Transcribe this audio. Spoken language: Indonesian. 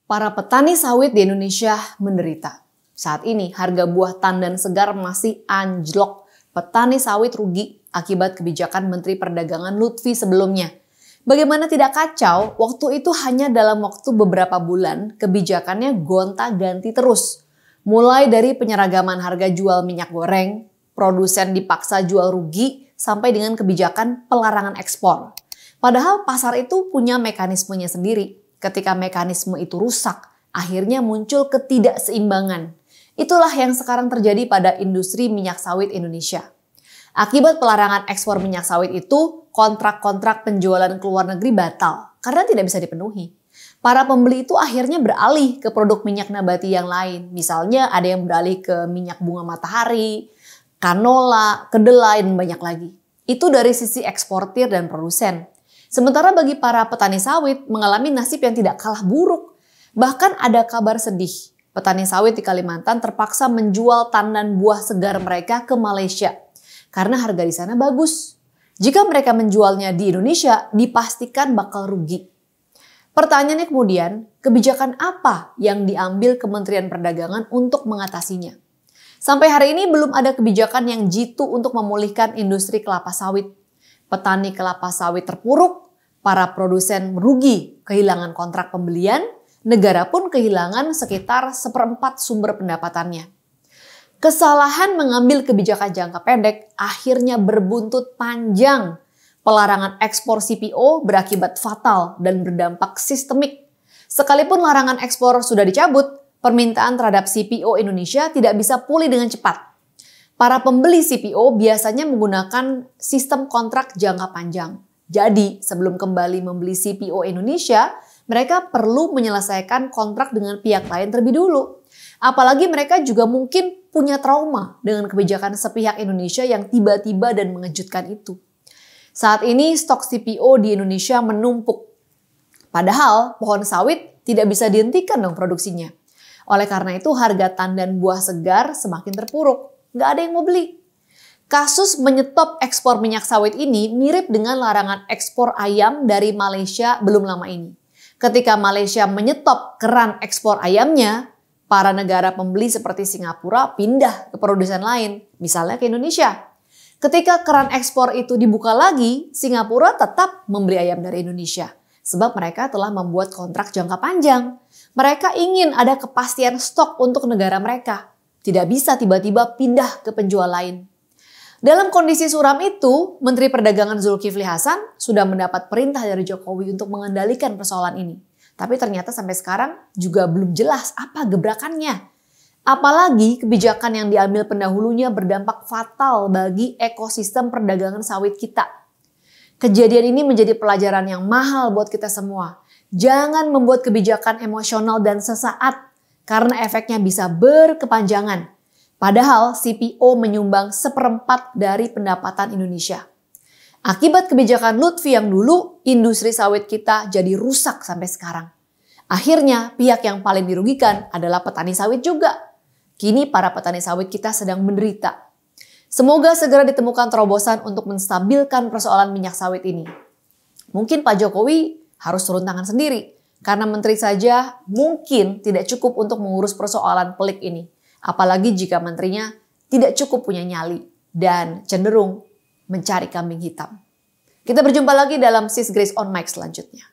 Para petani sawit di Indonesia menderita. Saat ini harga buah tandan segar masih anjlok. Petani sawit rugi akibat kebijakan Menteri Perdagangan Lutfi sebelumnya. Bagaimana tidak kacau, waktu itu hanya dalam waktu beberapa bulan kebijakannya gonta-ganti terus. Mulai dari penyeragaman harga jual minyak goreng, produsen dipaksa jual rugi, sampai dengan kebijakan pelarangan ekspor. Padahal pasar itu punya mekanismenya sendiri. Ketika mekanisme itu rusak, akhirnya muncul ketidakseimbangan. Itulah yang sekarang terjadi pada industri minyak sawit Indonesia. Akibat pelarangan ekspor minyak sawit itu, kontrak-kontrak penjualan ke luar negeri batal karena tidak bisa dipenuhi. Para pembeli itu akhirnya beralih ke produk minyak nabati yang lain. Misalnya ada yang beralih ke minyak bunga matahari, kanola, kedelai, dan banyak lagi. Itu dari sisi eksportir dan produsen. Sementara bagi para petani sawit mengalami nasib yang tidak kalah buruk. Bahkan ada kabar sedih. Petani sawit di Kalimantan terpaksa menjual tandan buah segar mereka ke Malaysia. Karena harga di sana bagus. Jika mereka menjualnya di Indonesia, dipastikan bakal rugi. Pertanyaannya kemudian, kebijakan apa yang diambil Kementerian Perdagangan untuk mengatasinya? Sampai hari ini belum ada kebijakan yang jitu untuk memulihkan industri kelapa sawit. Petani kelapa sawit terpuruk, para produsen merugi, kehilangan kontrak pembelian, negara pun kehilangan sekitar 1/4 sumber pendapatannya. Kesalahan mengambil kebijakan jangka pendek akhirnya berbuntut panjang. Pelarangan ekspor CPO berakibat fatal dan berdampak sistemik. Sekalipun larangan ekspor sudah dicabut, permintaan terhadap CPO Indonesia tidak bisa pulih dengan cepat. Para pembeli CPO biasanya menggunakan sistem kontrak jangka panjang. Jadi, sebelum kembali membeli CPO Indonesia, mereka perlu menyelesaikan kontrak dengan pihak lain terlebih dulu. Apalagi mereka juga mungkin punya trauma dengan kebijakan sepihak Indonesia yang tiba-tiba dan mengejutkan itu. Saat ini stok CPO di Indonesia menumpuk. Padahal pohon sawit tidak bisa dihentikan dong produksinya. Oleh karena itu harga tandan buah segar semakin terpuruk. Nggak ada yang mau beli. Kasus menyetop ekspor minyak sawit ini mirip dengan larangan ekspor ayam dari Malaysia belum lama ini. Ketika Malaysia menyetop keran ekspor ayamnya, para negara pembeli seperti Singapura pindah ke produsen lain, misalnya ke Indonesia. Ketika keran ekspor itu dibuka lagi, Singapura tetap membeli ayam dari Indonesia. Sebab mereka telah membuat kontrak jangka panjang. Mereka ingin ada kepastian stok untuk negara mereka. Tidak bisa tiba-tiba pindah ke penjual lain. Dalam kondisi suram itu, Menteri Perdagangan Zulkifli Hasan sudah mendapat perintah dari Jokowi untuk mengendalikan persoalan ini. Tapi ternyata sampai sekarang juga belum jelas apa gebrakannya. Apalagi kebijakan yang diambil pendahulunya berdampak fatal bagi ekosistem perdagangan sawit kita. Kejadian ini menjadi pelajaran yang mahal buat kita semua. Jangan membuat kebijakan emosional dan sesaat karena efeknya bisa berkepanjangan. Padahal CPO menyumbang 1/4 dari pendapatan Indonesia. Akibat kebijakan Lutfi yang dulu, industri sawit kita jadi rusak sampai sekarang. Akhirnya pihak yang paling dirugikan adalah petani sawit juga. Kini para petani sawit kita sedang menderita. Semoga segera ditemukan terobosan untuk menstabilkan persoalan minyak sawit ini. Mungkin Pak Jokowi harus turun tangan sendiri, karena menteri saja mungkin tidak cukup untuk mengurus persoalan pelik ini. Apalagi jika menterinya tidak cukup punya nyali dan cenderung mencari kambing hitam. Kita berjumpa lagi dalam Sis Grace on Mic selanjutnya.